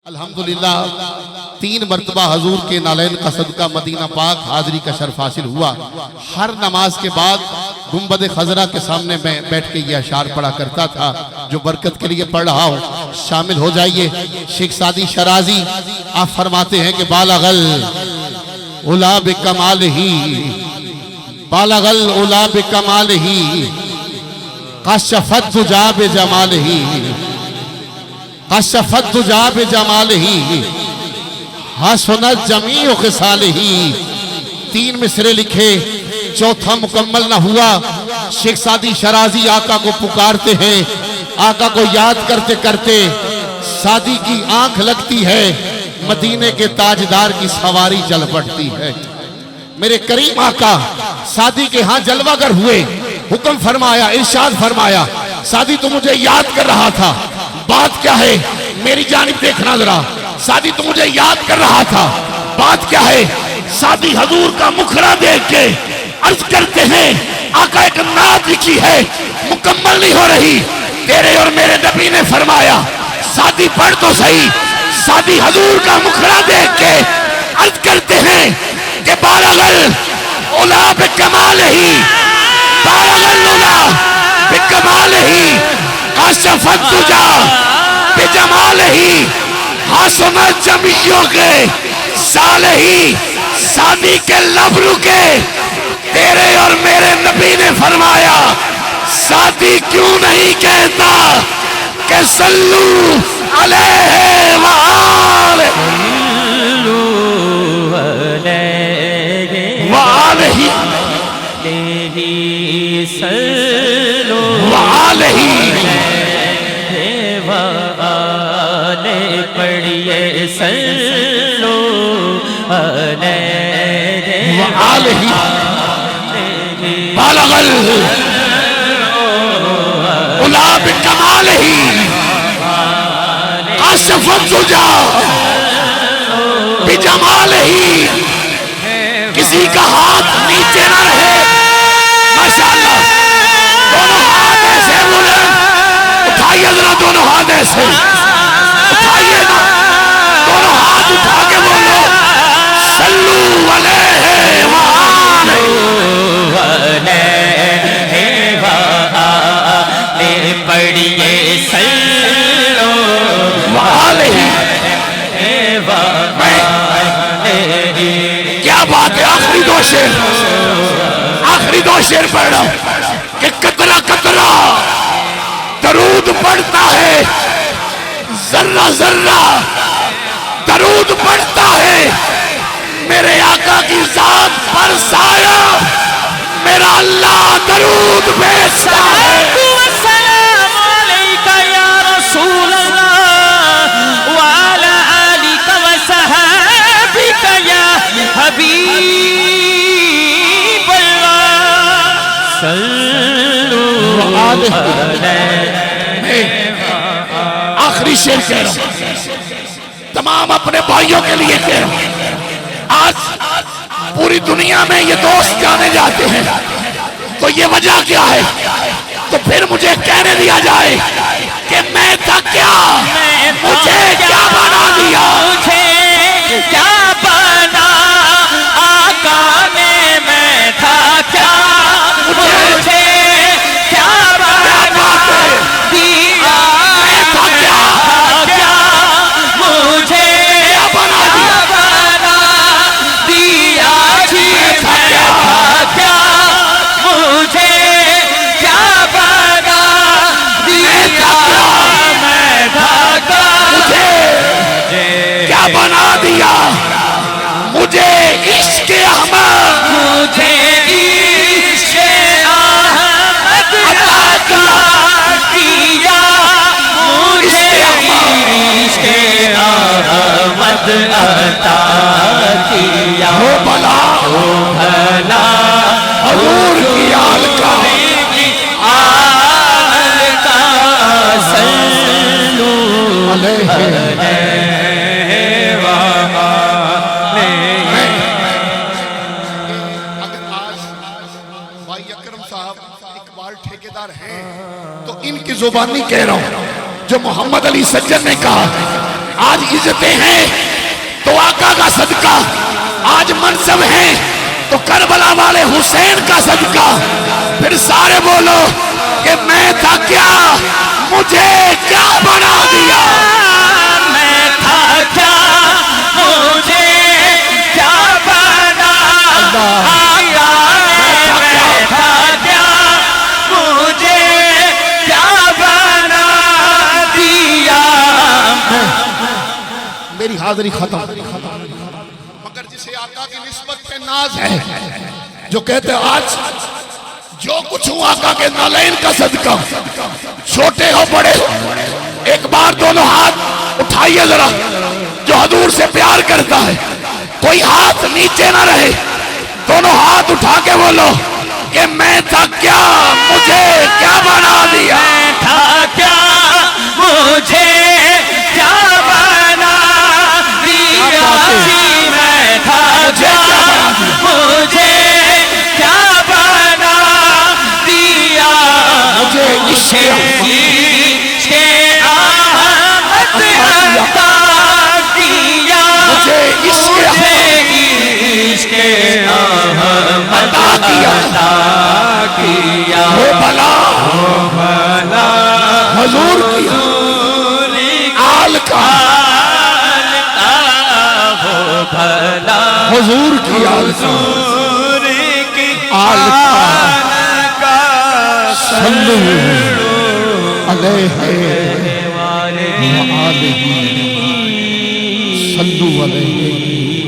الحمدللہ 3 مرتبہ حضور کے نالین کا صدقہ مدینہ پاک حاضری کا شرف حاصل ہوا۔ ہر نماز کے بعد گنبد خضرا کے سامنے میں بیٹھ کے یہ اشعار پڑھا کرتا تھا جو برکت کے لیے پڑھ رہا ہوں، شامل ہو جائیے۔ شیخ سعدی شرازی آپ فرماتے ہیں کہ بالغ العلا بکمالہ، بالغ العلا بکمالہ، کشف الدجی بجمالہ، کشف الدجی بجمالہ، حسنت جمیع خصالہ۔ 3 مصرے لکھے، چوتھا مکمل نہ ہوا۔ شیخ سعدی شرازی آقا کو پکارتے ہیں، آقا کو یاد کرتے کرتے سعدی کی آنکھ لگتی ہے، مدینے کے تاجدار کی سواری چل پڑتی ہے۔ میرے کریم آقا سعدی کے ہاں جلوہ گر ہوئے، حکم فرمایا، ارشاد فرمایا، سعدی تو مجھے یاد کر رہا تھا، بات کیا ہے میری جانب دیکھنا ذرا۔ سعدی تو مجھے یاد کر رہا تھا، بات کیا ہے۔ سعدی حضور کا مکھڑا دیکھ کے عرض کرتے ہیں، آقا ایک نعت لکھی ہے مکمل نہیں ہو رہی، تیرے اور میرے نبی نے فرمایا سعدی پڑھ تو صحیح۔ سعدی حضور کا مکھڑا دیکھ کے عرض کرتے ہیں کہ بالغ العلا بکمالہ، بالغ العلا بکمالہ، کشف الدجی بجمالہ، حسنت جمیع خصالہ۔ سعدی کے لب رکے، تیرے اور میرے نبی نے فرمایا سعدی کیوں نہیں کہتا کہ صلو علیہ وآلہ وآلہ پڑھیے صلو علیہ وآلہ۔ بالغ العلا بکمالہ، کشف الدجی بجمالہ۔ کسی کا ہاتھ نیچے نہ رہے، ماشاءاللہ، دونوں ہاتھ ایسے بلند اٹھائیے ذرا، دونوں ہاتھ ایسے اٹھائیے نا، دونوں ہاتھ اٹھا کے بولو صلو علیہ وآلہ پڑھیے صلو وآلہ۔ کیا بات ہے، آخری 2 شعر، آخری 2 شعر پڑھ رہا ہوں کہ قطرہ قطرہ درود پڑھتا ہے، ذرہ ذرہ درود پڑھتا ہے، میرے آقا کی ذات پر سایہ میرا اللہ درود بھیجتا ہے۔ السلام علیکہ یا رسول اللہ وعلی آلکہ وصحابکہ یا حبیب اللہ، صلو علیہ۔ آخری شعر کہہ رہا ہوں، تمام اپنے بھائیوں کے لیے کہہ رہا ہوں۔ آج پوری دنیا میں یہ دوست جانے جاتے ہیں، تو یہ وجہ کیا ہے؟ تو پھر مجھے کہنے دیا جائے کہ میں تھا کیا، مجھے کیا بنا دیا، مجھے کیا بنا آقا نے، میں تھا کیا، مجھے کیا بنا دیا، میں تھا کیا، مجھے کیا بنا دیا، دیا جی، میں تھا کیا، مجھے کیا بنا دیا، میں تھا کیا، کیا بنا دیا، مجھے عشق احمد، مجھے عشق احمد عطا کیا، مجھے عشق احمد عطا کیا، ہو بھلا بھلا حضور کی آل کا، آل کا، صلو علیہ اگر آج بھائی اکرم صاحب اقبال ٹھیکیدار ہیں تو ان کی زبانی کہہ رہا ہوں، جو محمد علی سجن نے کہا آج عزتیں ہیں تو آقا کا صدقہ، آج منصب ہیں تو کربلا والے حسین کا صدقہ. پھر سارے بولو کہ میں تھا کیا مجھے کیا بنا دیا. میں تھا کیا مجھے کیا بنا دیا. میں تھا کیا مجھے کیا بنا دیا. میری حاضری ختم. مگر جسے آقا کی نسبت پہ ناز ہے، جو کہتے ہیں آج جو کچھ ہوں آقا کے نالین کا صدقہ، چھوٹے ہو بڑے ہو، ایک بار دونوں ہاتھ اٹھائیے ذرا. جو حضور سے پیار کرتا ہے کوئی ہاتھ نیچے نہ رہے، دونوں ہاتھ اٹھا کے بولو کہ میں تھا کیا مجھے کیا بنا دیا. میں تھا کیا مجھے کیا بنا دیا. میں تھا کیا مجھے کیا بنا دیا. مجھے عشق عشق احمد عطا کیا. مجھے عشق عشق احمد عطا کیا. عطا کیا. وہ بھلا بھلا حضور کی آل کا، وہ بھلا حضور کی آل کا، آل کا صلو علیہ وآلہ صلو علیہ